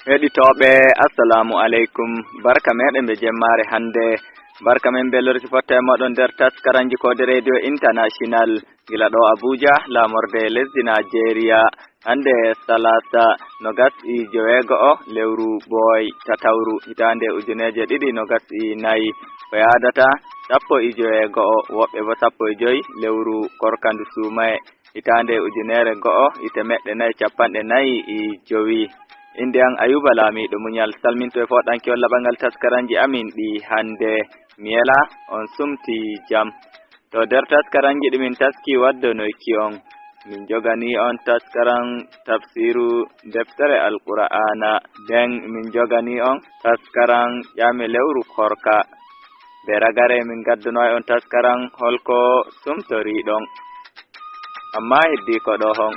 Heɗitoɓe assalamu aleykum, barka meɗen ɓe jemmare hande, barka men be lorti fotta e moɗon nder taskaranji kode radio international gila ɗo Abuja lamorde lesdi Nigeria. Hande salasa nogas e jowego'o lewru boy tatawru hitande ujuneje ɗiɗi nogas e nayyi ko yadata 11 woɓɓe bo 15 lewru korkandu sumaye hitande ujunere go'o ite meɗɗe nayyi capanɗe nayyi e jowi. Inde an Ayuba Lamiɗo Munyal salminto e foɗanki walla ɓangal taskaranji amin ɗi hande miyela on sumti jam. To nder taskaranji ɗimin taski waddonoyki on min jogani on taskaran tafsiru deftere Alqur'ana, nden min jogani on taskaran ƴame lewru korka, be ragare min gaddunoy on taskaran holko sumtoriɗon, amma heddi ko ɗo hon.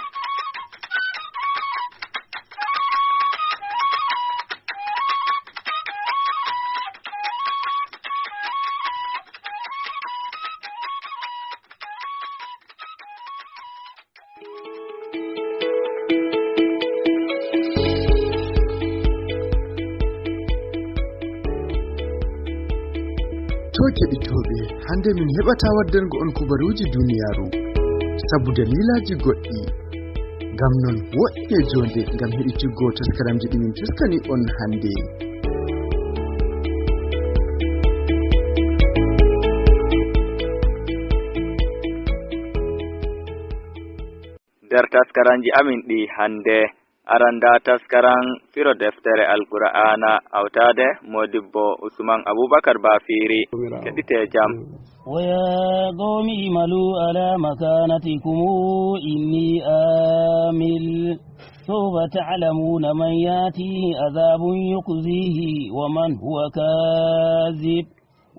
Keɓitoɓe, hande min heɓata waddango on kubaruji duniyaru sabu dalilaji goɗɗi. Ngam non woɗɗe jonde ngam heɗitiggo taskaramji ɗimin taskani on hande. Nder taskaranji amin ɗi hande aranda taskaran firo deftere Alqur'ana awtade modibbo Usman Abubakar Bafiri. Keɗite jam. ويا قوم اعملوا على مكانتكم إني آمل سوف تعلمون من يأتي عذاب يخزيه ومن هو كاذب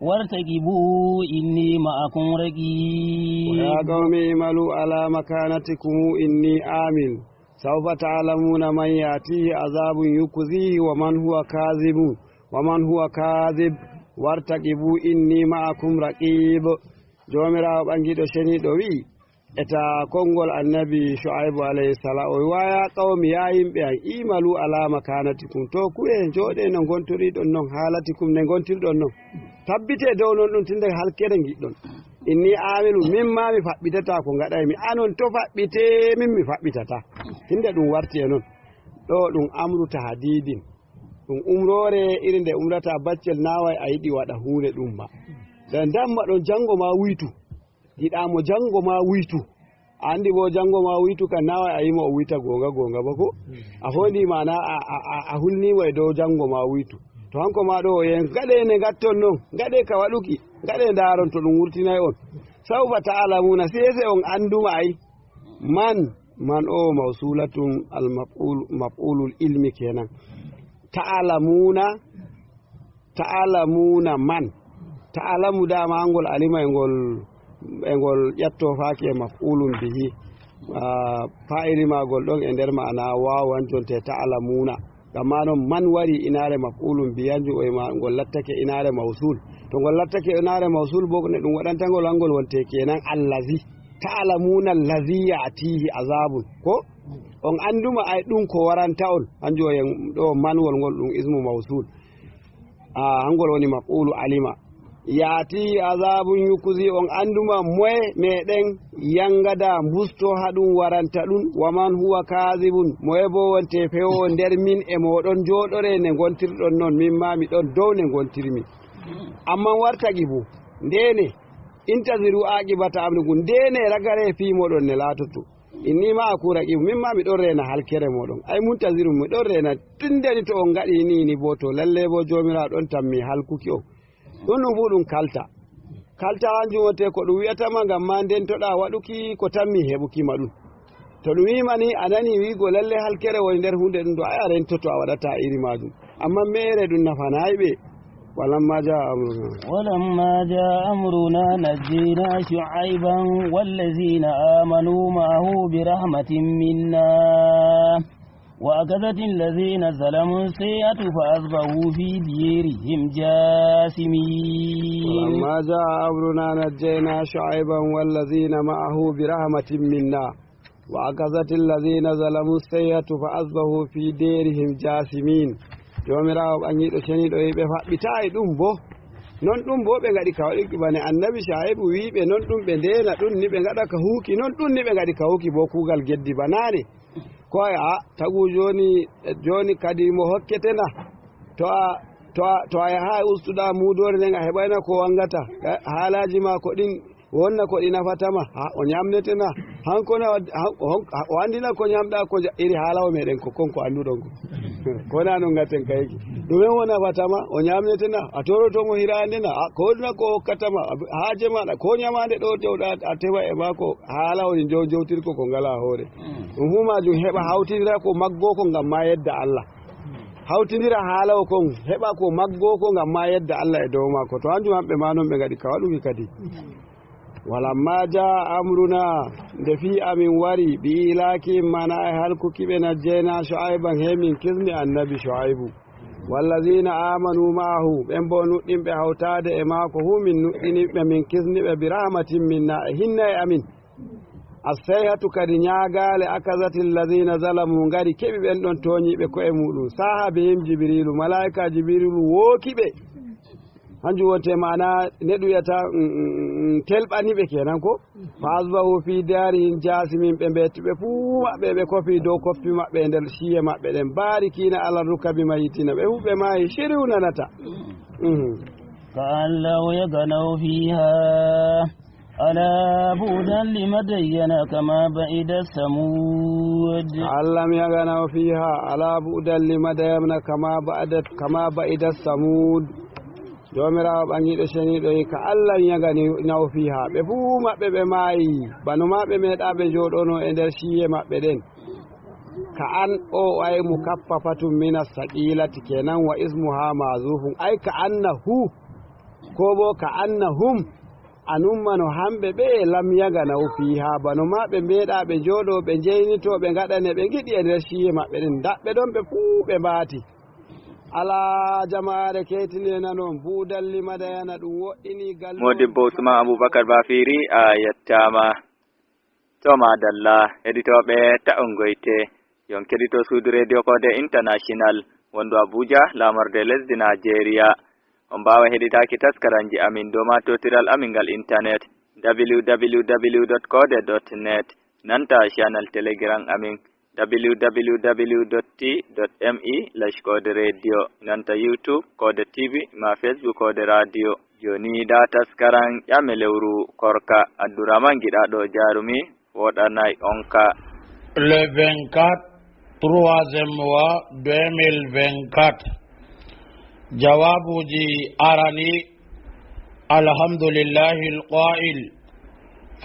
وارتقبوا إني معكم رقيب. ويا قوم اعملوا على مكانتكم إني آمل سوف تعلمون من يأتيه عذاب يخزيه ومن هو كاذب وارتقبوا إني معكم رقيب. jomirawo ɓangiɗo ceniɗo wi eta konngol annabi Shu'aibu alayhi salam o waya qawmi ya yimɓe an imalu ala makanatikum, to ku'e joɗe no gontoriɗon non halatikum ne gontirɗon non, tabbite dow non ɗum tinde halkere giɗɗon. inni amilu min ma mi faɓɓitata ko gaɗaymi, anon to faɓɓite min mi faɓɓitata. tinde ɗum warti e non ɗo ɗum amru tahdidin, ɗum umrore iri nde umrata baccel nawai a yiɗi waɗa hunde ɗum ma nden damma ɗon jango ma wuytu, yiɗamo jango ma wuytu, andi bo jango ma wuytu kan nawai a yima o wuyta gonga ba ko a fondi mana a hulnimo e dow jango ma wuytu. to hanko ma ɗo yen gaɗe ne gatton non, gaɗe ka waɗuki, gaɗe daron to ɗum wurtinay on. sawfa ta'lamuna sese on anduma ay man o mawsulatun al maf'ulul ilmi kenan. ta'lamuna man ta'lamu dama angol alima e ngol ƴetto faaki e maf'ulun bihi, fa'ili magol ɗon e nder ma'ana wawan jonte ta'lamuna, gamma non man wari inare maf'ulun biyanju e ma ngol lattake inare mawsul. to ngol lattake inare mawsul bo ne ɗum waɗantangol angol wonte kenan allazi. ta'lamuna allazi ya'tihi azabun, ko on anduma ay ɗum ko waranta on, hanjo en ɗo manwol ngol ɗum ismu mawsul, hangol woni maf'ulu alima. yati azabun yukuzi on anduma moye meɗen yangada busto haɗum waranta ɗum. waman huwa kazibun moye bo wonte fewo nder min e moɗon joɗore ne gontirɗon non, min ma mi ɗon dow ne gontirmi. amma wartaki bo ndene intaziru aqibata amrikum, ndene ragare fi moɗon ne latoto. inni ma akuraqib, min ma mi ɗon rena halkere moɗon. ay muntaziru mi ɗon rena tundeni to on gaɗi ni bo to lalle bo jomirawo ɗon tammi halkuki on. ɗum fu ɗum kalta hanjum wote ko ɗum wiyatama ngam ma ndentoɗa waɗuki ko tammi heɓukima ɗum. to ɗum wimani a nani wigo lalle halkere woni nder hunde ɗum ɗo ay a rentoto a waɗata iri majum, amma mere ɗum nafanayi ɓe. ولما جاء أمرنا نجينا شعيبا والذين آمنوا معه برحمة منا وأخذت الذين ظلموا السيئة فأصبحوا في ديرهم جاثمين. ولما جاء أمرنا نجينا شعيبا والذين معه برحمة منا وأخذت الذين ظلموا السيئة فأصبحوا في ديرهم جاثمين jomirawo ɓangiɗo ceniɗo ɓe faɓɓitayi ɗum bo non ɗum bo ɓe gaɗi ka waɗi bane annabi Shaibu wiɓe non ɗum ɓe ndena ɗum ni ɓe gaɗa ka huuki non ɗum ni ɓe gaɗi ka huuki bo kugal geddi banane ko a tagu joni kadi mo hokketena to a yaha ustuɗa mudore nden a heɓayna ko wangata haalaji ma ko ɗin wonna ko ɗi nafatama o ñamnetena hankona o andina ko ñamɗa ko iri haalawo meɗen ko konko anduɗon ko kona no gaten kayki ɗumen wo nafatama o ñamnetena a torotomo hirandena koduna ko hokkatama haaje maɗa ko ñamade ɗo jewɗa a tewa e mako haala woni jowtirko ko ngala hoore ɗum fu majum heɓa hawtidira ko maggoko ngam ma yedda Allah hawtidira haala o kon heɓa ko maggoko ngam ma yedda Allah e dow mako to hanjum hamɓe ma noon ɓe gaɗi ka waɗumi kadi walamma jaa amruna nde fi amin wari bi ilaki mana e halkukiɓe najjeyna Shu'ayban he min kismi annabi Shu'aybu wallazina amanu ma'ahu ɓen bo nuɗɗinɓe hawtade e maako hu min nuɗɗiniɓe min kisniɓe bi rahmatin minna e hinna e amin assayhatu kadi ñaagale akazati allazina zalamu ngari keɓi ɓen ɗon toñiɓe koye muɗum saha bihim jibrilu malaika jibrilu wookiɓe hanjum wonte mana neɗɗuyata telɓaniɓe kenan ko fa asbahu fi darihim jasimin ɓe mbettuɓe fuu maɓɓe ɓe kofi dow koppi maɓɓe e nder ciye maɓɓe ɗen barikina ala rukabi mayitina ɓe huɓe maayi shiriw nanata كأن لو يغنوا فيها ألا بعدا لمدين كما بعد الثمود كأن لم يغنوا فيها ألا بعدا لمدين كما بعد الثمود jomirawo ɓangiɗo ceniɗo ka Allah yagani naw fiha ɓe fuu maɓɓe ɓe maayi bano maɓe meeɗaɓe joɗono e nder ciye maɓɓe ɗen ka an o ay mukaffafatun min as-saqilati kenan wa ismuha mazufun ay ka annahu ko bo ka annahum anummano hamɓe ɓe lam yaganaw fiha bano maɓe meeɗaɓe joɗo ɓe jeynito ɓe gaɗane ɓe giɗi e nder ciye maɓɓe ɗen daɓɓe ɗon ɓe fuu ɓe mbaati ala jamaare ketinena noon buudalli madayana ɗum woɗɗini gal modibbo Usman Aboubacar Bafiri a yettama to madalla heɗitoɓe ta'ongoyte yon keɗito suudu radio Kode international wondu Abuja lamorde lesdi Nigeria on mbawa heɗitaki taskaranji amin dow matotiral amin ngal internet www.kode.net nanta channel telegram amin www.t.me/Kode radio nanta YouTube Kode TV ma Facebook Kode radio joni da taskaran ƴame lewru korka Abdourahmane giɗaɗo jarumi woɗanay onka le 24 3e mois 2024 jawabuji arani alhamdulillahi alqa'il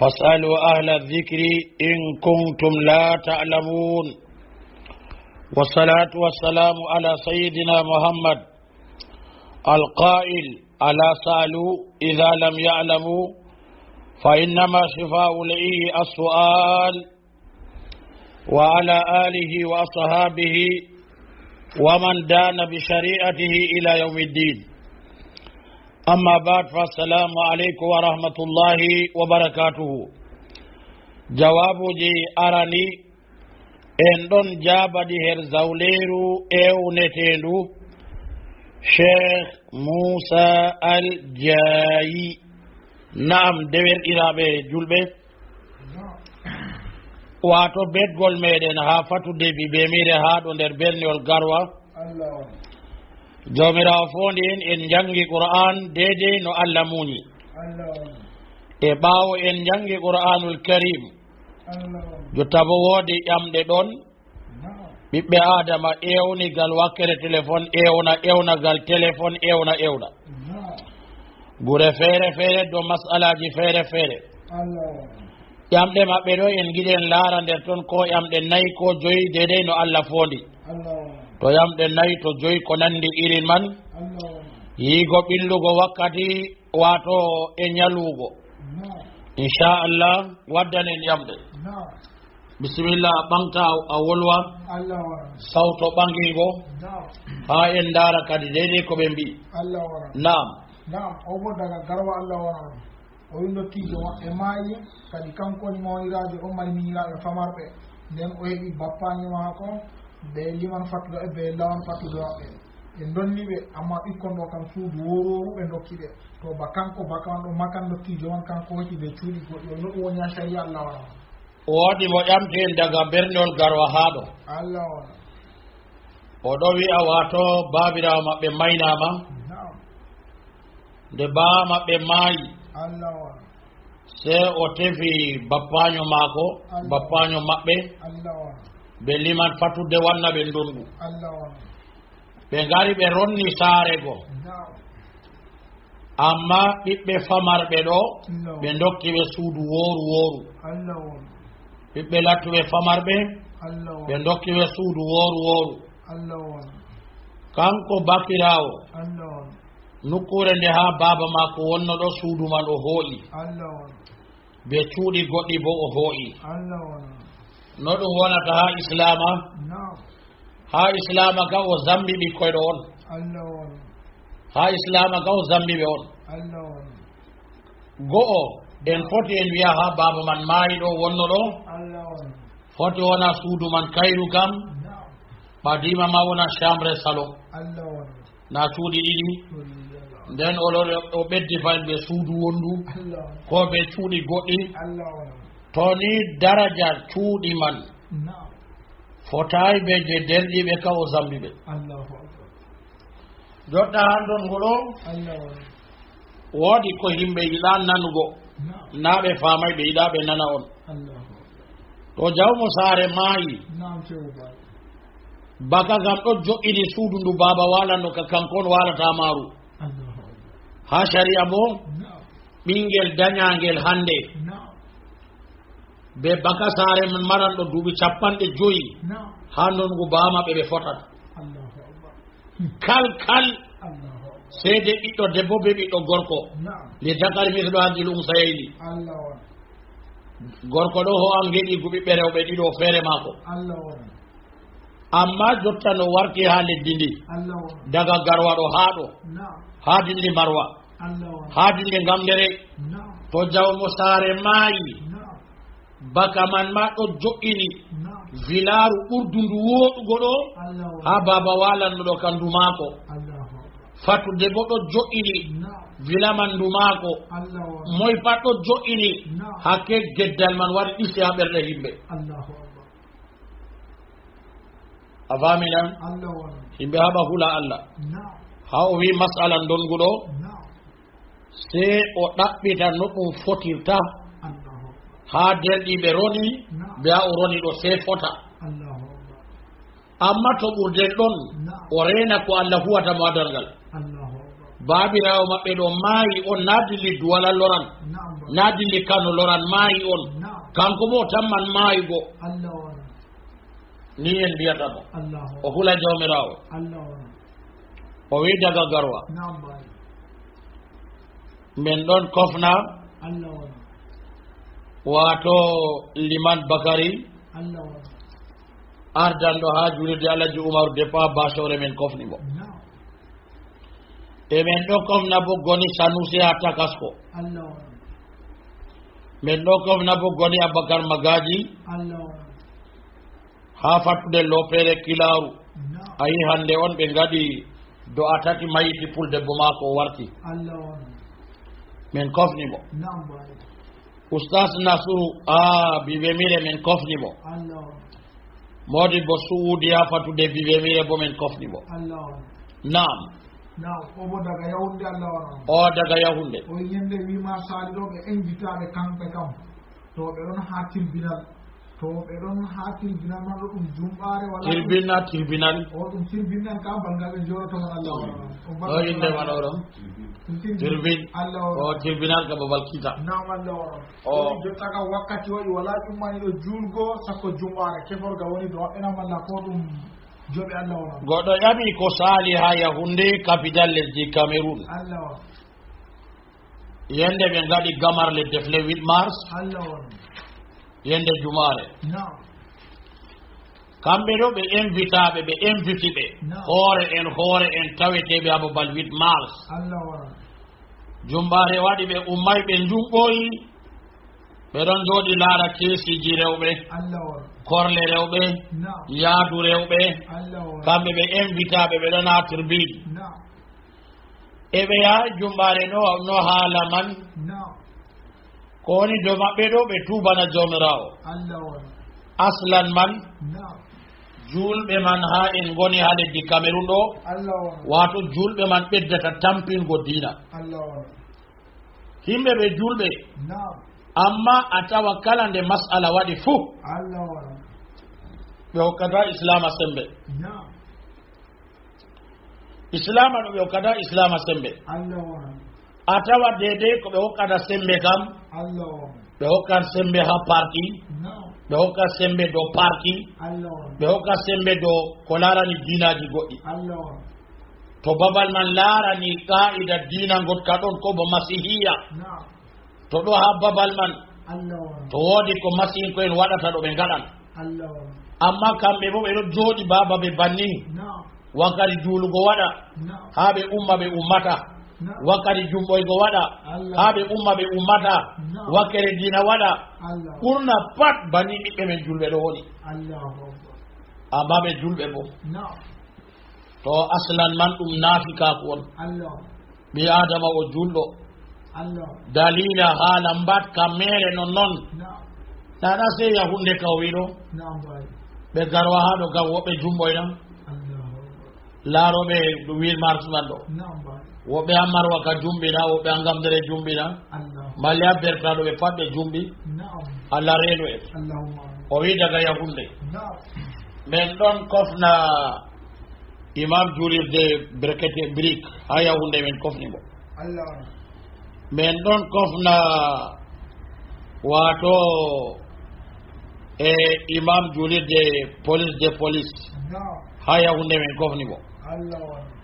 فاسألوا أهل الذكر إن كنتم لا تعلمون والصلاة والسلام على سيدنا محمد القائل ألا سألوا إذا لم يعلموا فإنما شفاء العي السؤال وعلى آله وأصحابه ومن دان بشريعته إلى يوم الدين أما بعد فالسلام عليكم ورحمة الله وبركاته جواب جي أراني إن دون جابدي هر زوليرو إيو نتيندو شيخ موسى الجاي نعم دور إرابي جلبي واتو بيت گول ميدن ها فتو دبي بميري هادو ندر بلني والغاروا jomirawo fondi en jangi Qur'an dede no Allah muni e ɓawo en jangi Qur'anul Karim jotta bo woodi ƴamɗe ɗon ɓiɓɓe adama ewnigal wakkere téléphone ewnagal téléphone ewna gure feere feere do masalaji feere feere ƴamɗe maɓɓe ɗo en giɗen laara nder ton ko ƴamɗe 4 ko 5 dede no Allah fondi to yamɗe 4 to 5 ko nandi irin man yigo ɓillugo wakkati wato e ñalugo inchallah waddanen yamɗe bisimillah ɓamta a wolwa sawto ɓangigo ha en dara kadi deydey ko ɓe mbi naam o bo daga garwa Allah wona o wi ndottijo maɓɓe maayi kadi kankoni mawniraajo o mari miñiraaɓe famarɓe nden o heɓi bappañe maako ɓe liman fattude ɓe lawan fattude maɓɓe ɓe donni ɓe amma ɓikkon ɗo kam suudu wororu ɓe dokki ɓe to ba kanko bakaman ɗo makan ndottijo man kanko hocci ɓe cuuɗi goɗɗi o no ɗum woni ha sharia Allah wona woodi mo ƴamten daga berniol garwa haa ɗo Allah wona o ɗo wi'a wato baabirawo maɓɓe maynama nde baa maɓɓe maayi Allah wona se o tefi bappaño maako bappaño maɓɓe Allah wona ɓe liman fattude wanna ɓe ndungu Allah wona ɓe ngari ɓe ronni saare go amma ɓiɓɓe famarɓe ɗo ɓe dokki ɓe suudu wooru wooru Allah wona ɓiɓɓe lattuɓe famarɓe Allah ɓe wona dokki ɓe suudu wooru wooru Allah wona kanko bakirawo Allah wona nukkure nde ha baaba maako wonno ɗo suudu man o hooƴi Allah wona ɓe cuuɗi goɗɗi bo o hooƴi Allah wona no ɗum wonata ha islama na'am ha islama ka o zambi ɓikkoyɗo on Allah wona ha islama ka o zambiɓe on Allah wona go'o en foti en wiya ha baaba man maayi ɗo wonno ɗo Allah wona foti wona suudu man kayru kam na'am ɓadima ma wona chambre salon Allah wona na cuuɗi ɗiɗi nden o ɓeddi fayin ɓe suudu wondu Allah wona ko ɓe cuuɗi goɗɗi Allah wona to ni daraja cuuɗi man na'am fotayi ɓe je derɗiɓe ka o zambiɓe Allahu akbar joɗɗa handon ngoɗo Allah wona woodi ko yimɓe yiɗa nanugo na'am na ɓe famay ɓe yiɗa ɓe nana on Allah to jawmo saare maayi na'am cewu ba baka gam ɗo jo'ini suudu ndu baaba walanno ka kankon walata maaru Allah ha sharia bo na'am ɓingel dañangel hande na'am be baka saare man maranɗo duuɓi 50 na'am ha nongu baamaɓe ɓe fotat Allahu akbar kal Allahu akbar seede ɓiɗɗo debbo be ɓiɗɗo gorko na'am le dakari misɗo handil sayni Allah wona gorko ɗo ho an geɗigu ɓiɓɓe rewɓe ɗiɗo feere maako Allah wona amma jotta no warti ha leddi ndi Allah wona daga garwa ɗo haa ɗo na'am ha dindi marwa Allah wona ha dindi gamdere na'am to jawmo saare maayi na'am baka man ma ɗo jo'ini na'am vilaru ɓurdu ndu wooɗugo ɗo Allah wona ha baba walanno ɗo kan ndu maako Allahu akbar fattude bo ɗo jo'ini na'am vilaman ndu maako Allah wona moy pat ɗo jo'ini na'am hakke geddal man wari ɗisi ha ɓerɗe yimɓe Allahu akbar a faminan Allah wona yimɓe haɓa hula Allah na'am ha o wi masala donguɗo na'am se o ɗaɓɓita no ɗum fotirta Allahu akbar ha derɗiɓe roni na'am be ha o roni ɗo se fota Allahu akbar amma to ɓurden ɗon na'am o rena ko Allah huwata mo adalngal Allahu akbar baabirawo maɓɓe ɗo maayi on na dilli duwala loran na'am na dilli kano loran maayi on na'am kanko mo tamman maayigo Allah wona ni en mbiyatamo Allahu o hula jawmirawo Allah wona o wi daga garwa na'am baay min ɗon kofna Allah wona wato liman bakary Allah wona ardanɗo ha julirde alaji oumaru dépa basore men kofni mo na'am e min ɗo kofna bo goni sanusi ha takasko Allah wona min ɗo kofna bo goni abacar magaji Allah wona ha fattude lopere kilaru na'am ayi hande on ɓe gaɗi do a tati mayiti puldebbo maako o warti Allah wona min kofni mo na'am baay oustas nasuru bibe mire min kofni mo Allah wona modi bo suudi ha fattude bibe mire bo min kofni mo Allah wona naam na'am obo daga yawunde Allah wona o daga yahunde o yende wima saali ɗo ɓe invitaɓe kamɓe kam to ɓe ɗon ha tirbinal to ɓe ɗon ha tirbinal man ɗo ɗum jumɓare wala tirbinal o ɗum tirbinal kam bangal ɓe jorotoman Allah wona o inde man oɗon tirbin Allah o wona tirbinal ka babal kita nam Allah wona O. jotta kam wakkati waɗi wala ɗummani ɗo julgo sakko jumɓare keforga woni do maɓɓenamalla ko ɗum joɓe Allah wona goɗɗo ƴami ko saali ha yahunde capital lesdi cameroun Allah wona yende ɓe gaɗi gamarle defle 8 mars Allah wona yende jumare nam kamɓe ɗo ɓe invitaɓe ɓe inviti ɓe No. hoore en taweteɓe ha babal 8 mars Allah wona jumbare waɗi ɓe ummay ɓe jumɓoyi ɓe ɗon jooɗi laara keesiji rewɓe korle rewɓe yaadu rewɓe kamɓe ɓe invitaɓe ɓe ɗon ha turbide e ɓe yaha jumbare no haala man ko woni dow maɓɓe ɗo ɓe tubana jawmirawo aslan man julɓe man ha en goni ha leddi Cameroun ɗo wato julɓe man ɓeddata tampingo diina himɓe ɓe julɓe amma a tawa kala nde masala waɗi fuu ɓe hokkata islama sembe islama ɗo ɓe hokkata islama sembe a tawa dedei ko ɓe hokkata sembe kam ɓe hokkat sembe ha parti ɓe hokkat sembe dow parti ɓe hokkat sembe dow ko larani dinaji goɗɗi to babal man larani qa'ida dina gotka ɗon ko bo masihiya to ɗo ha babal man to woodi ko masihin ko en waɗata ɗo ɓe gaɗan amma kamɓe bo ɓe ɗo jooɗi babaɓe banni wakkati juulugo waɗa ha ɓe umma ɓe ummata wakkati jumɓoygo waɗa ha ɓe umma ɓe ummata wakkere dina waɗa ɓurna pat banni ɓiɓɓe men julɓe ɗo woni amma ɓe julɓe bo to aslan man ɗum naafikaku on ɓi adama o julɗo dalila haala mbatka mere nonnoon nana sey yahunde ka wiɗo ɓe garwa ha ɗo gam woɓɓe jumɓoyna laaroɓe wilmarsman ɗo woɓɓe a marwa ka jumbina woɓɓe a gamdere jumbina malli a bertaɗo ɓe pat ɓe jumɓi allah reeno en o wi daga yahunde men ɗon kofna imam julirde brekete brique ha yahunde men kofnimo men ɗon kofna wato e imam julirde police ha yahunde men kofnimo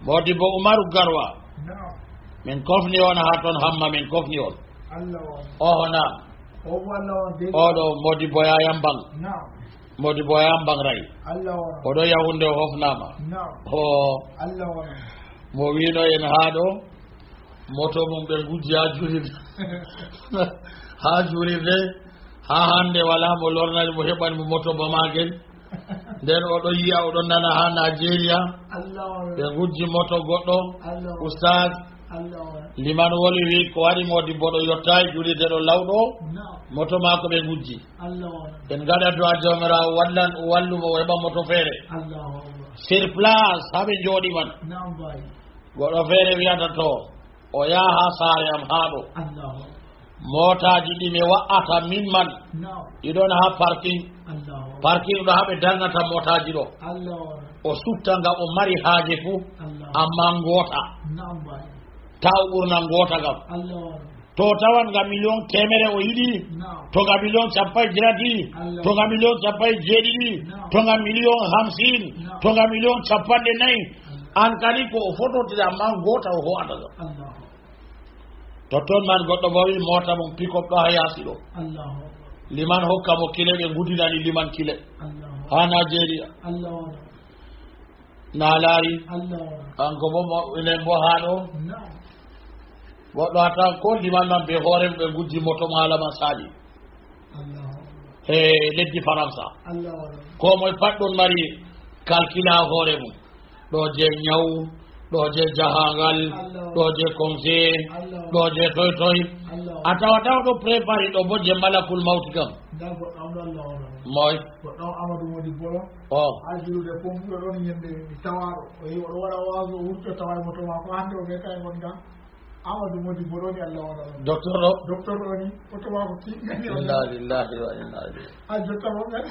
modibo Umaru Garwa min kofni on ha toon hamma min kofni on ohona oɗo Modibo Yayambang Modibo Yayambang ray oɗo yahunde o hofnama o mo wino en ha ɗo moto mum ɓe gujji ha jurirde ha jurirde ha hande wala mo lornani mo heɓani mo moto bamagel nden oɗo yiya oɗon nana ha Nigeria ɓe gujji moto goɗɗo oustad liman woli wi ko waɗi Modibo ɗo yottayi julirde ɗo lawɗo moto mako ɓe gujji en gaɗa du'a jawmirawo wallumo o heɓa moto feere sur place haɓe jooɗi man goɗɗo feere wiyata to o yaha ha saare am haɗo motaji ɗi mi wa'ata min man ɗiɗon ha parking ɗo haɓe darnata motaji ɗo o sutta ngam o mari haaje fuu amma ngoota taw ɓurna ngoota ngam to tawan nga million temere o yiɗi to nga million campagne jirati to nga million campagne jeeɗiɗi to nga million 50 to nga million capanɗe nayyi an kadi ko o fototide amma ngoota o ho'ata ngam to toon man goɗɗo bo wi mota mum pick-up ɗo ha yaasi ɗo liman hokka mo kile ɓe gudinani liman kile ha Nigeria na laari kanko bo enen bo ha ɗo goɗɗo hata ko liman man ɓe hoore ɓe guddi moto mo halama saali e leddi Faransa ko moye pat ɗon mari calcule ha hoore mum ɗo je ñaw ɗo je jahangal ɗo je conseil ɗo je toy toy a tawata ɗo préparé ɗo bo je malakul mawti kam moy goɗɗo Amadou Modibo o ha julde pompuɗo ɗon ñande tawaɗo o yi oɗo waɗa waso wurto tawa moto mako hande o ɓekay gon ga Amadou Modibo ɗo ni Allah waɗa docteur ɗo ni moto mako kiɗgani inna lillahi wa inna ilayhi a jotta mo ɓen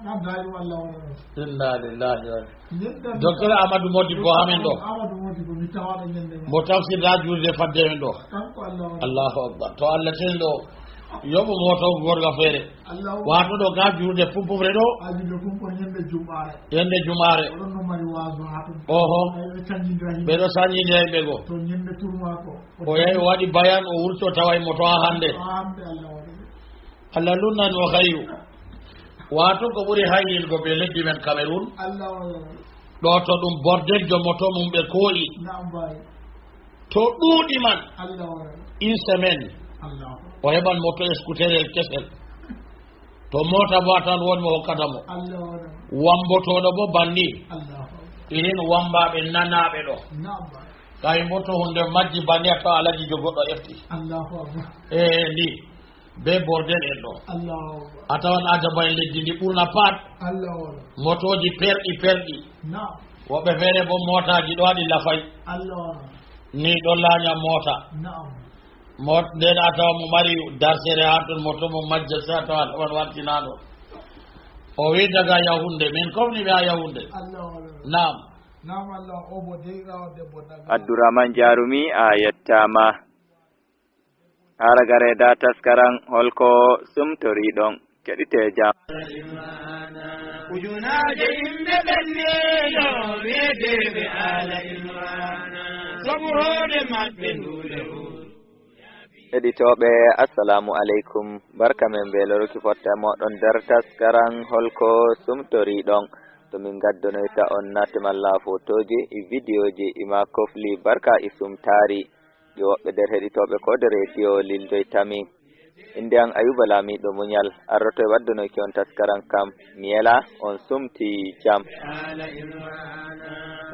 na dalim Allah waɗa inna lillahi wa docteur Amadou Modibo hamen ɗo Amadou Modibo mi tawaɗo ñande mo tafsirda julde fadde men ɗo kanko Allah waɗa allahu akbar to Allah ten ɗo yoɓo moto gorga feere wato ɗo ga jurde pumpumre ɗo ajurde pumpon yende jumare oɗon no mari waso ha ɗum oho ɓeɗo sañidira ɓe go to ñande tourmako o yahi o waɗi bayan o wurto taway moto ha hande Allah lunnan o hayyu wato ko ɓuuri hayyilgo ɓe leddi men Cameroun ɗo to ɗum bordel jo moto mum ɓe kooyi to ɗuuɗi man Allah une semaine Allah o heɓan moto scooterel kesel to mota bo tan wonmo hokkatamo Allah wambotoɗo bo banni Allah inin wambaɓe nanaɓe ɗo na'am kay mboto hunde majji banni a tawa alaji jogoɗɗo efti Allah e ndi be bordel en ɗo Allah a tawan ajaba en leddi ndi ɓurna pat Allah motoji perɗi na'am woɓɓe feere bo motaji ɗo waɗi lafay Allah ni ɗo laaña mota na'am nden a tawa mo mari darsere ha ton moto mo majja se a tawa ɗon wartinaɗo o wi daga yahunde min komni ɓe ha yahunde Allah nam na'am Allah o bo deyrawo debbo daga Abdourahmane Jarumi a yettama haragare da taskaran holko sumtoriɗon keɗite jam ujunaje yimɓe ɓenniɗo wiyeteɓe ala imrana sabu hoode maɓɓe nduɗe heɗitoɓe assalamu aleykum barka men be loruki fotta moɗon nder taskaran holko sumtoriɗon to min gaddonoyta on natemalla photoji e vidéoji ima kofli barka e sumtari ɗi woɓɓe nder heɗitoɓe kode radio lildoytami inde an Ayuba Lamiɗo Muñal arroto e waddunoyki on taskaran kam mi yela on sumti jam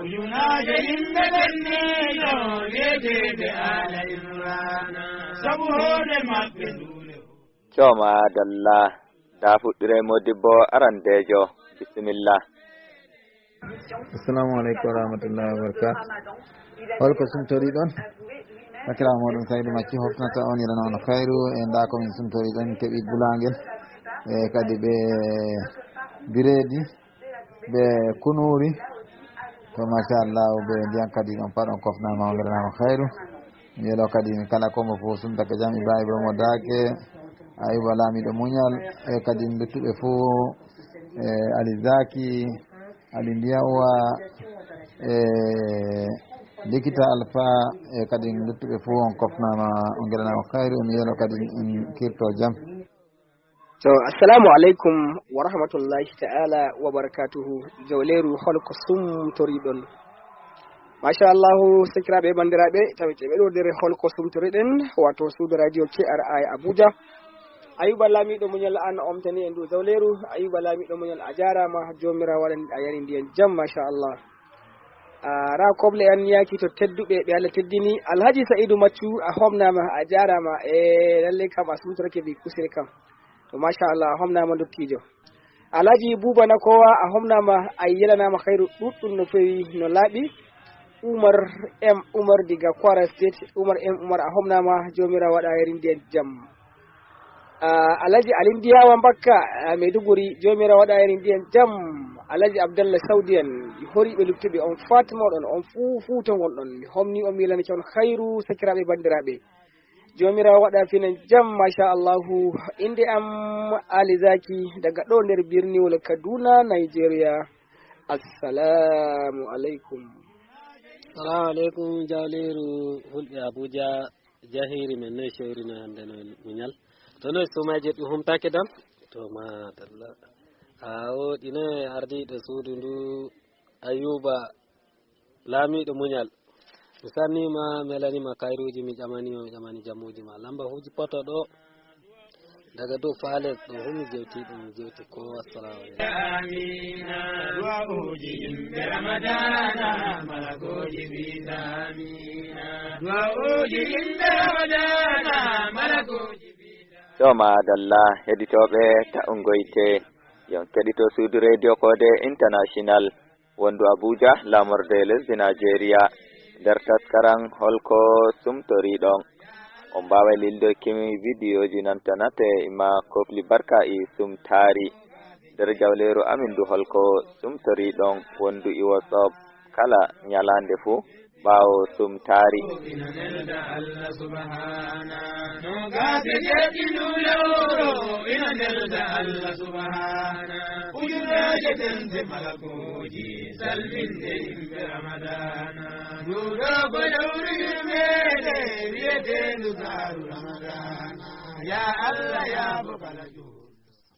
ujunaje yimɓe ɓenniɗo wiyeteɓe ala imrana sabu hoode maɓɓe nduɗe coma dalla da fuɗɗire modibbo arandejo bisimillah. Assalamu alaikum warahmatullahi wabarakatuh. Holko sumtoriɗon sakirawo moɗon Saydou Macci hofnata on irana on khairu e nda komin sumtoriɗon keeɓi gulagel e kadi ɓe biredi ɓe kunuri to machallah ɓe ndiyan kadi ɗon pat on kofnama on iranama khairu mi yelo kadi kala komo fo sumtaka jam Ibrahima mo dake Ayuba Lamiɗo Muñal e kadi luttuɓe fo e Ali Zaki Ali Ndiawa e likita Alpha e kadi luttuɓe fo on kofnama on geɗanama khairu mi yelo kadi en kirto jam. So assalamu alaikum wa rahmatullahi ta'ala wa barakatuhu jawleru holko sumtoriɗon machallahu sakiraɓe bandiraɓe tawete ɓeɗo nder holko sumtoriɗen wato suudu radio KRI Abuja Ayuba Lamiɗo Muñal an omtani en du zawleru Ayuba Lamiɗo Muñal a jarama jomira waɗan a yari ndiyan jam machallah ra koble an yaki to tedduɓe ɓe Allah teddini Alhaji Saidou Maccu a homnama a jarama e lalle kam a sumtorake bi kusire kam to machallah a homnama dottijo Alhaji Buba Nakowa a homnama a yelanama khairu ɗuɗɗum no fewi no laaɓi Umar M Umar diga Kwara State Umar M Umar a homnama jomira waɗa yari ndiyan jam Alhaji Ali Ndiawa Mbakka Maiduguri jomira waɗa yari ndiyan jam Alhaji Abdallah Saudian horiɓe luttuɓe on Fatima ɗon on fuu to gonɗon mi homni on milani on khairu sakiraɓe bandiraɓe jomirawo waɗa finan jam machallahu inde am Ali Zaki daga ɗo nder birniwol Kaduna Nigeria assalamu alaikum. Assalamu alaikum jawleru hulɓe Abuja jahiri men noy shewrino hande no Muñal to noy sumaji ɗum humtake dam to madalla o ɗino ardiɗo suudu ndu Ayuba Lamiɗo Muñal mi sannima mi helanima kayruji mi ƴamani jammuji ma lamba huji poto ɗo daga dow faales ɗo homi jewti ɗum jewti ko assalamu aleykum amina du'a'uji yimɓe ramadana malakoji biza amina du'a'uji yimɓe ramadana malakoji biza coma dalla heɗitoɓe ta'ungoyte yon keɗito suudu radio kode international wondu Abuja lamorde lesdi Nigeria nder taskaran holko sumtoriɗon on mbawa lildokimi vidéoji nantanate ima kofli barka e sumtari nder jawleru amin du holko sumtoriɗon wondu e WhatsApp kala nyalande fu ɓawo sumtari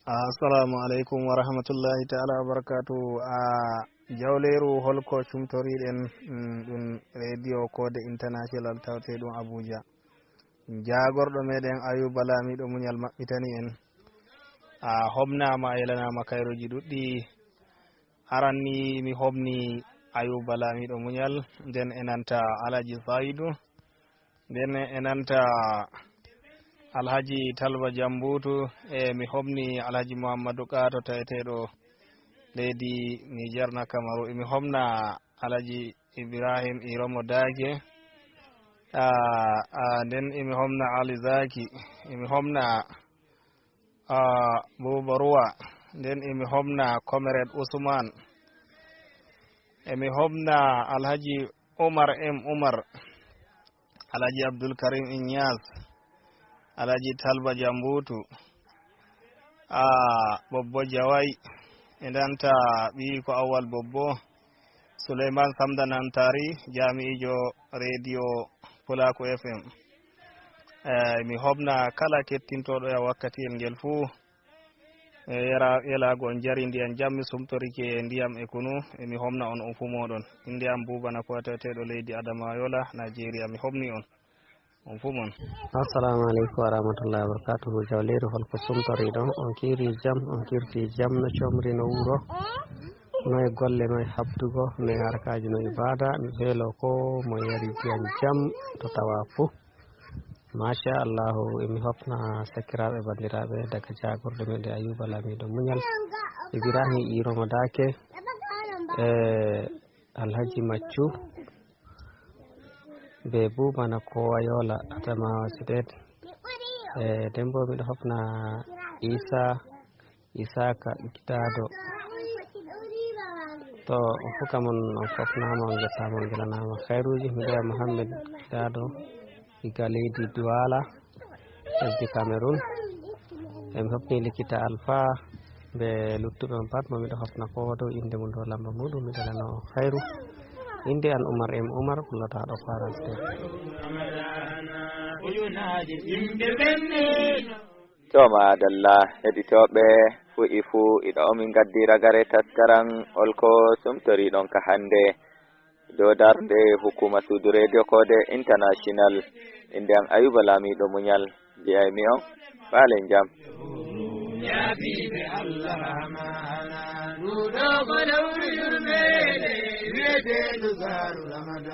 assalamu alaikum wa rahmatullahi ta'ala wa barakatuh. Jawleru holko cumtoriɗen ɗum radio Kode International tawteɗum Abuja. Jagorɗo meɗen Ayuba Lamiɗo muñal maɓɓitani en homnama yelanama kayruji ɗuɗɗi. Aranni mi homni Ayuba Lamiɗo muñal, nden enanta Alhaji Saidou, nden enanta Alhaji Talba Jambutu, mi homni Alhaji Muhammadou Kato taweteɗo leydi Niger na Kamaru. Mi homna Alhaji Ibrahim Iromo Dage, nden imi homna Ali Zaki, imi homna Bubaruwa, nden imi homna Comrade Usman, emi homna Alhaji Umar M Umar, Alhaji Abdul Karim Inyas, Alhaji Talba Jambutu, Bobbo Jawai, endanta ɓi ko awwal Bobbo Suleiman Samdanantari, jami'ijo radio Pulako FM. Mi homna kala kettintoɗo e wakkatiyel ngel fuu yelago on jari ndiyam jammi sumtorike ndiyam e kunu. Mi homna on fu moɗon. Inde am Bubana ko taweteɗo leydi Adama Yola, Nigeria. Mi homni on fu mon. Assalamu alaikum wa rahmatullahi wa barakatuhu. Jawleru holko sumtori ɗon on kiri jam, on kirti jam no comri no wuro, no e golle, no e habdugo, no e harkaji, no ibada. Mi weelo ko mo yari ndiyam jam to tawa fuu. Masha Allahu, emi hofna sakiraɓe bandiraɓe daga jagorɗo meɗen Ayuba Lamiɗo muñal, Ibrahim Iromo Dake, Alhaji Maccu, be Bubana Kowa Yola Adamawa State, nden bo miɗo hofna Isaka Gidado. To on fof kam on fofnama, on jettama, on jelanama khairuji. Miɗo wiya Mohammed Gidado iga leydi Douala lesdi Cameroon. Emi hofni Likita Alpha be luttuɓe on pat mo miɗo hofna ko dow inde mum dow lamba muɗum. Miɗo lano khairu. Inde an Umar M Umar, kullotaɗo Faraste. To madalla heɗitoɓe fuɗi fuu iɗo omin gaddi ragare taskaran holko sumtori ɗon ka hande dow darde hukuma suudu radio Kode International. Inde an Ayuba Lamiɗo muñal, jeyaymi on ɓaalen jam. Yabiɓe Allah mana nuɗo ko lawru yurmede wiyete dugaru Ramadan.